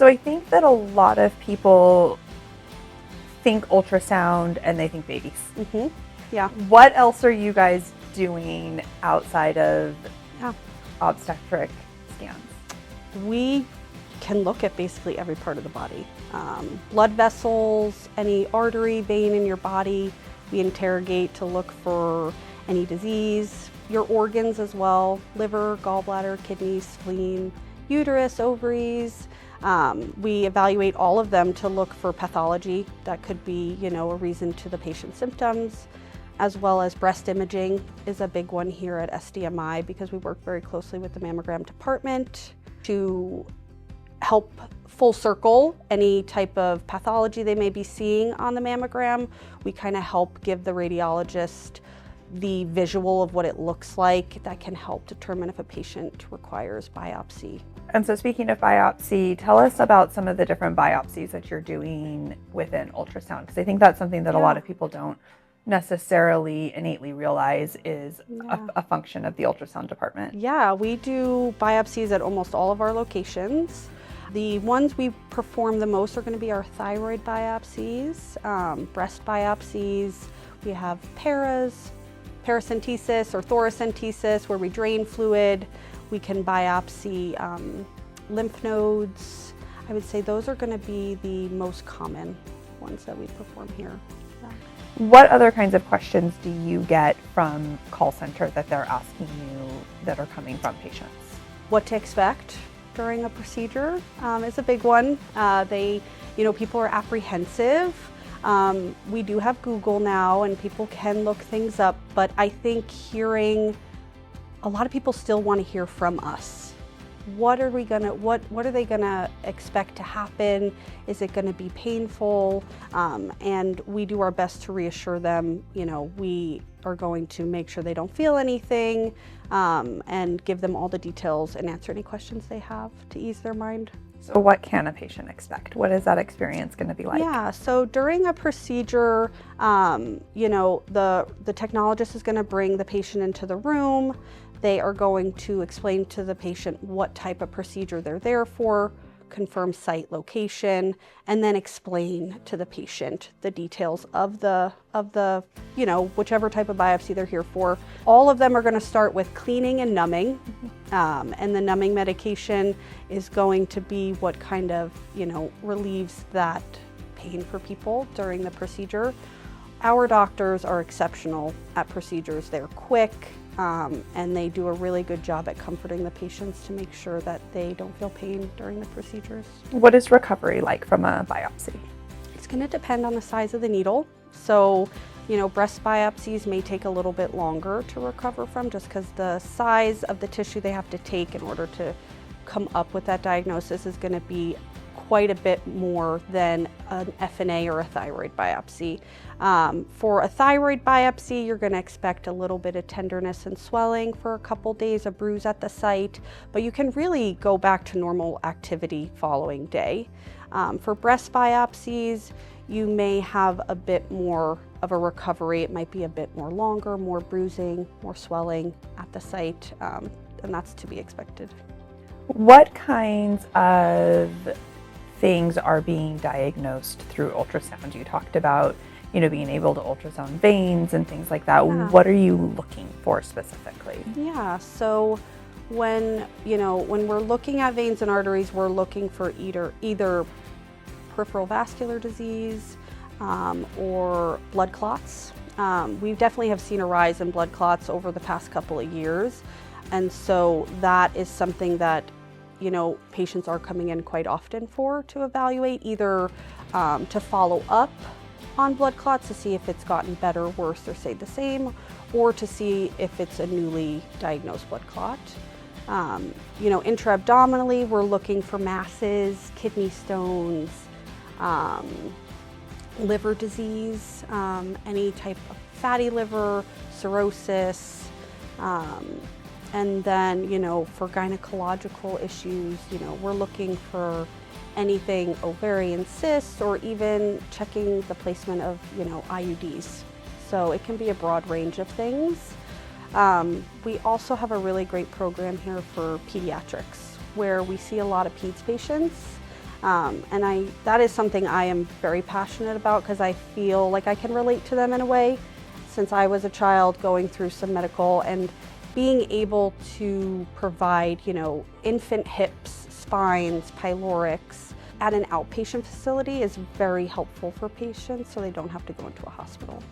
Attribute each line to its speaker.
Speaker 1: So I think that a lot of people think ultrasound and they think babies.
Speaker 2: Mm-hmm. Yeah.
Speaker 1: What else are you guys doing outside of obstetric scans?
Speaker 2: We can look at basically every part of the body. Blood vessels, any artery, vein in your body. We interrogate to look for any disease, your organs as well, liver, gallbladder, kidneys, spleen, uterus, ovaries. We evaluate all of them to look for pathology that could be, a reason to the patient's symptoms, as well as breast imaging is a big one here at SDMI because we work very closely with the mammogram department to help full circle any type of pathology they may be seeing on the mammogram. We kind of help give the radiologist the visual of what it looks like that can help determine if a patient requires biopsy.
Speaker 1: And so speaking of biopsy, tell us about some of the different biopsies that you're doing within ultrasound, because I think that's something that a lot of people don't necessarily innately realize is a function of the ultrasound department.
Speaker 2: Yeah, we do biopsies at almost all of our locations. The ones we perform the most are going to be our thyroid biopsies, breast biopsies. We have paracentesis or thoracentesis, where we drain fluid. We can biopsy lymph nodes. I would say those are going to be the most common ones that we perform here.
Speaker 1: What other kinds of questions do you get from call center that they're asking you that are coming from patients?
Speaker 2: What to expect during a procedure is a big one. People are apprehensive. We do have Google now and people can look things up, but I think a lot of people still want to hear from us. What are they gonna expect to happen? Is it gonna be painful? And we do our best to reassure them, we are going to make sure they don't feel anything, and give them all the details and answer any questions they have to ease their mind.
Speaker 1: So what can a patient expect? What is that experience going to be like?
Speaker 2: Yeah, so during a procedure, the technologist is going to bring the patient into the room. They are going to explain to the patient what type of procedure they're there for, confirm site location, and then explain to the patient the details of the whichever type of biopsy they're here for. All of them are going to start with cleaning and numbing, and the numbing medication is going to be what kind of relieves that pain for people during the procedure. Our doctors are exceptional at procedures. They're quick, and they do a really good job at comforting the patients to make sure that they don't feel pain during the procedures.
Speaker 1: What is recovery like from a biopsy?
Speaker 2: It's going to depend on the size of the needle. So, breast biopsies may take a little bit longer to recover from, just because the size of the tissue they have to take in order to come up with that diagnosis is going to be quite a bit more than an FNA or a thyroid biopsy. For a thyroid biopsy, you're going to expect a little bit of tenderness and swelling for a couple days, a bruise at the site, but you can really go back to normal activity following day. For breast biopsies, you may have a bit more of a recovery. It might be a bit more longer, more bruising, more swelling at the site, and that's to be expected.
Speaker 1: What kinds of things are being diagnosed through ultrasound? You talked about, being able to ultrasound veins and things like that. Yeah. What are you looking for specifically?
Speaker 2: Yeah, so when we're looking at veins and arteries, we're looking for either peripheral vascular disease or blood clots. We definitely have seen a rise in blood clots over the past couple of years, and so that is something that patients are coming in quite often to evaluate, either to follow up on blood clots to see if it's gotten better, worse, or stayed the same, or to see if it's a newly diagnosed blood clot. Intra-abdominally, we're looking for masses, kidney stones, liver disease, any type of fatty liver, cirrhosis, and then, for gynecological issues, we're looking for anything ovarian cysts, or even checking the placement of, IUDs. So it can be a broad range of things. We also have a really great program here for pediatrics, where we see a lot of peds patients, That is something I am very passionate about because I feel like I can relate to them in a way, since I was a child going through some medical, and being able to provide, infant hips, spines, pylorics at an outpatient facility is very helpful for patients so they don't have to go into a hospital.